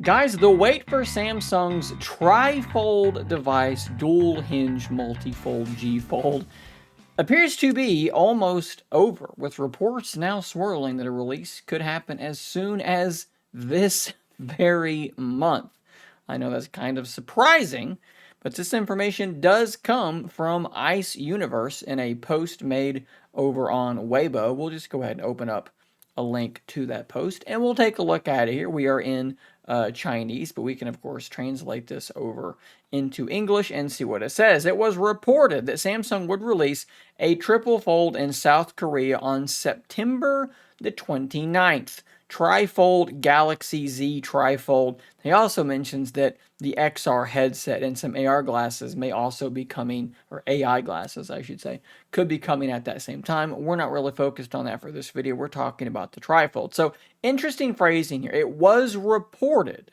Guys, the wait for Samsung's TriFold device dual hinge multi-fold G Fold appears to be almost over, with reports now swirling that a release could happen as soon as this very month. I know that's kind of surprising, but this information does come from Ice Universe in a post made over on Weibo. We'll just go ahead and open up a link to that post and we'll take a look at it here. We are in Chinese, but we can, of course, translate this over into English and see what it says. It was reported that Samsung would release a triple fold in South Korea on September the 29th. TriFold Galaxy Z TriFold. He also mentions that the XR headset and some AR glasses may also be coming, or AI glasses, I should say, could be coming at that same time. We're not really focused on that for this video. We're talking about the TriFold. So, interesting phrasing here. It was reported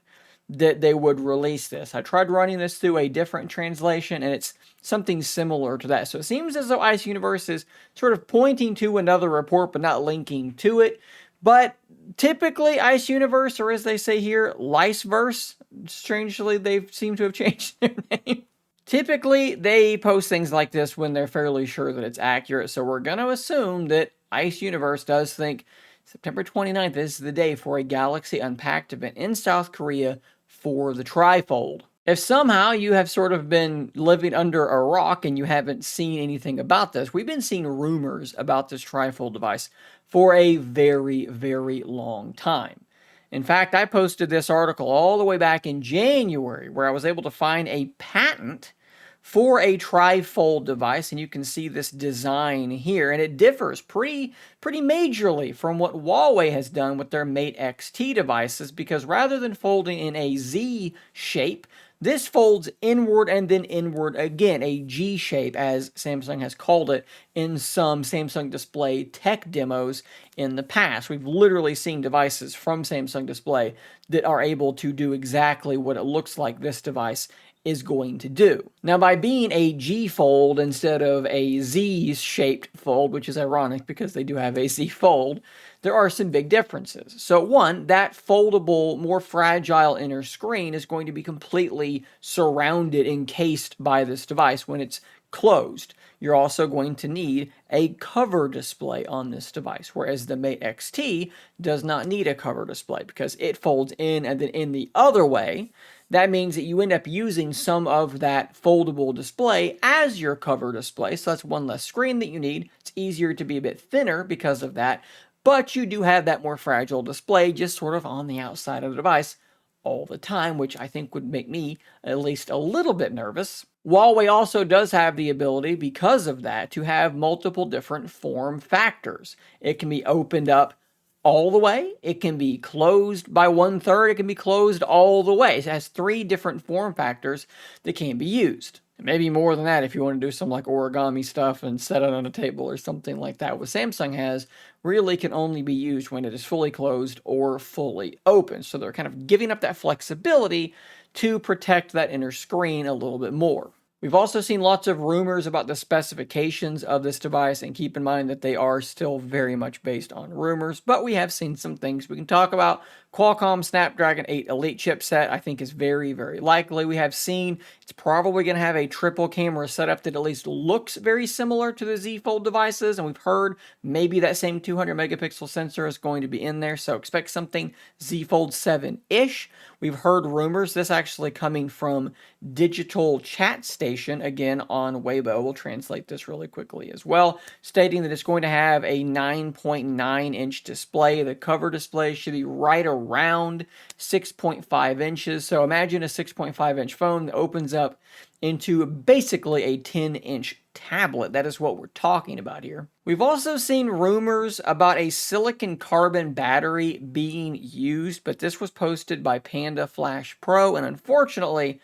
that they would release this. I tried running this through a different translation, and it's something similar to that. So it seems as though Ice Universe is sort of pointing to another report, but not linking to it. But typically, Ice Universe, or as they say here, Liceverse, strangely, they seem to have changed their name. Typically, they post things like this when they're fairly sure that it's accurate, so we're going to assume that Ice Universe does think September 29th is the day for a Galaxy Unpacked event in South Korea for the TriFold. If somehow you have sort of been living under a rock and you haven't seen anything about this, we've been seeing rumors about this TriFold device for a very, very long time. In fact, I posted this article all the way back in January where I was able to find a patent for a TriFold device, and you can see this design here, and it differs pretty majorly from what Huawei has done with their Mate XT devices, because rather than folding in a Z shape, this folds inward and then inward again, a G shape, as Samsung has called it in some Samsung Display tech demos in the past. We've literally seen devices from Samsung Display that are able to do exactly what it looks like this device is going to do. Now, by being a G fold instead of a Z-shaped fold, which is ironic because they do have a Z fold, there are some big differences. So one, that foldable, more fragile inner screen is going to be completely surrounded, encased by this device when it's closed. You're also going to need a cover display on this device, whereas the Mate XT does not need a cover display because it folds in and then in the other way. That means that you end up using some of that foldable display as your cover display, so that's one less screen that you need. It's easier to be a bit thinner because of that, but you do have that more fragile display just sort of on the outside of the device all the time, which I think would make me at least a little bit nervous. Huawei also does have the ability, because of that, to have multiple different form factors. It can be opened up all the way, it can be closed by 1/3, it can be closed all the way. It has 3 different form factors that can be used. Maybe more than that if you want to do some like origami stuff and set it on a table or something like that. What Samsung has really can only be used when it is fully closed or fully open. So they're kind of giving up that flexibility to protect that inner screen a little bit more. We've also seen lots of rumors about the specifications of this device, and keep in mind that they are still very much based on rumors, but we have seen some things we can talk about. Qualcomm Snapdragon 8 Elite chipset, I think, is very, very likely. We have seen it's probably going to have a triple camera setup that at least looks very similar to the Z Fold devices, and we've heard maybe that same 200 megapixel sensor is going to be in there, so expect something Z Fold 7-ish. We've heard rumors, this actually coming from Digital Chat Station, again on Weibo. We'll translate this really quickly as well, stating that it's going to have a 9.9-inch display. The cover display should be right around 6.5 inches. So imagine a 6.5-inch phone that opens up into basically a 10-inch tablet. That is what we're talking about here. We've also seen rumors about a silicon carbon battery being used, but this was posted by Panda Flash Pro, and unfortunately,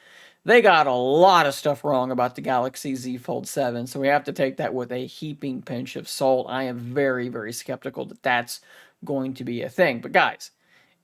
they got a lot of stuff wrong about the Galaxy Z Fold 7, so we have to take that with a heaping pinch of salt. I am very, very skeptical that that's going to be a thing. But guys,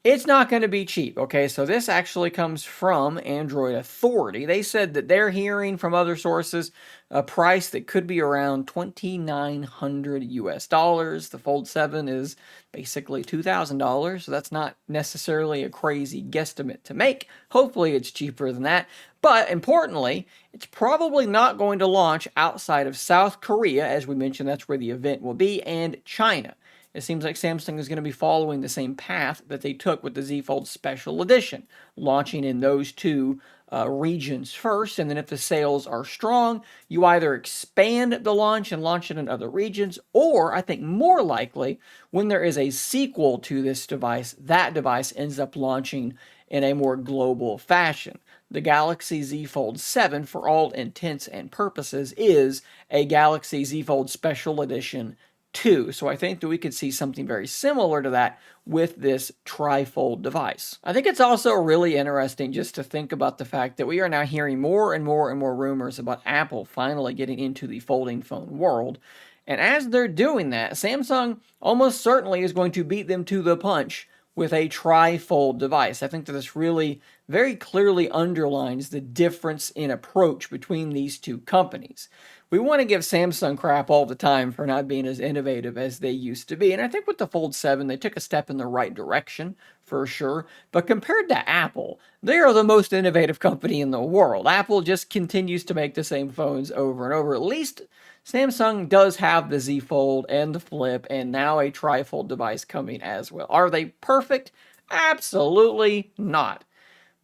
It's not going to be cheap, okay? So this actually comes from Android Authority. They said that they're hearing from other sources a price that could be around 2,900 US dollars. The Fold 7 is basically $2,000, so that's not necessarily a crazy guesstimate to make. Hopefully it's cheaper than that. But importantly, it's probably not going to launch outside of South Korea. As we mentioned, that's where the event will be, and China. It seems like Samsung is going to be following the same path that they took with the Z Fold Special Edition, launching in those two regions first, and then if the sales are strong, you either expand the launch and launch it in other regions, or I think more likely, when there is a sequel to this device, that device ends up launching in a more global fashion. The Galaxy Z Fold 7, for all intents and purposes, is a Galaxy Z Fold Special Edition 2. So I think that we could see something very similar to that with this TriFold device. I think it's also really interesting just to think about the fact that we are now hearing more and more and more rumors about Apple finally getting into the folding phone world. And as they're doing that, Samsung almost certainly is going to beat them to the punch with a TriFold device. I think that this really very clearly underlines the difference in approach between these two companies. We want to give Samsung crap all the time for not being as innovative as they used to be. And I think with the Fold 7, they took a step in the right direction, for sure. But compared to Apple, they are the most innovative company in the world. Apple just continues to make the same phones over and over. At least Samsung does have the Z Fold and the Flip, and now a TriFold device coming as well. Are they perfect? Absolutely not.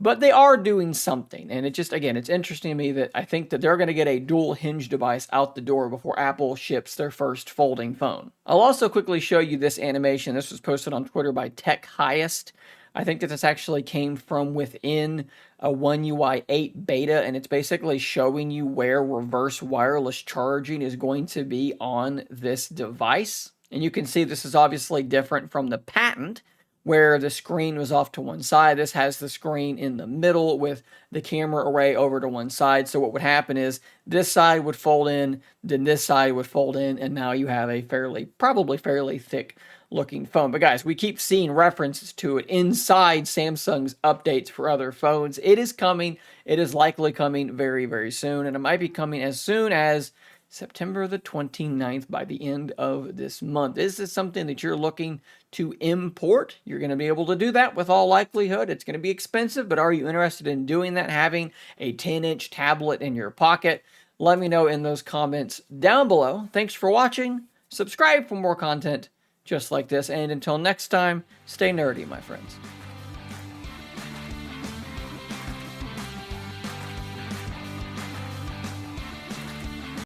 But they are doing something, and it just, again, it's interesting to me that I think that they're going to get a dual hinge device out the door before Apple ships their first folding phone. I'll also quickly show you this animation. This was posted on Twitter by Tech Highest. I think that this actually came from within a One UI 8 beta, and it's basically showing you where reverse wireless charging is going to be on this device. And you can see this is obviously different from the patent, where the screen was off to one side. This has the screen in the middle with the camera array over to one side. So what would happen is this side would fold in, then this side would fold in, and now you have a probably fairly thick looking phone. But guys, we keep seeing references to it inside Samsung's updates for other phones. It is coming. It is likely coming very, very soon, and it might be coming as soon as September the 29th, by the end of this month. Is this something that you're looking to import? You're going to be able to do that with all likelihood. It's going to be expensive, but are you interested in doing that, having a 10-inch tablet in your pocket? Let me know in those comments down below. Thanks for watching. Subscribe for more content just like this, and until next time, stay nerdy, my friends.